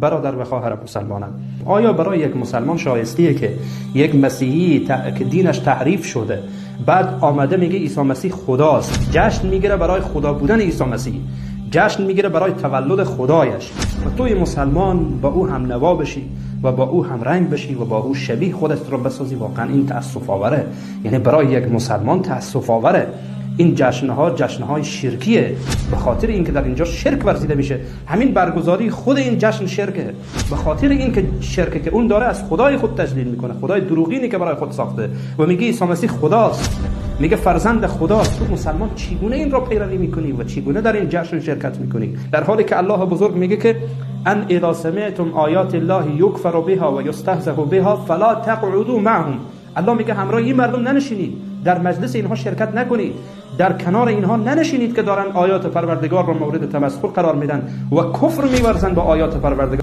برادر و خواهر مسلمانم، آیا برای یک مسلمان شایستیه که یک مسیحی که دینش تحریف شده بعد آمده میگه عیسی مسیح خداست، جشن میگیره برای خدا بودن عیسی مسیح، جشن میگیره برای تولد خدایش، و توی مسلمان با او هم نوا بشی و با او هم رنگ بشی و با او شبیه خودت رو بسازی؟ واقعا این تأسف آوره. یعنی برای یک مسلمان تأسف آوره. این جشنهای شرکیه، به خاطر اینکه در اینجا شرک ورزیده میشه. همین برگزاری خود این جشن شرکه، به خاطر اینکه شرکه که اون داره از خدای خود تجلیل میکنه، خدای دروغینی که برای خود ساخته و میگه عیسی مسیح خداست، میگه فرزند خداست. تو مسلمان چگونه این را پیروی میکنی و چگونه در این جشن شرکت میکنی، در حالی که الله بزرگ میگه که ان اذا سمعتم آیات الله یکفر بها و یستهزأ بها فلا تقعدوا معهم. الله میگه همراه این مردم ننشینید، در مجلس اینها شرکت نکنید، در کنار اینها ننشینید که دارن آیات پروردگار را مورد تمسخر قرار میدن و کفر میورزن با آیات پروردگار.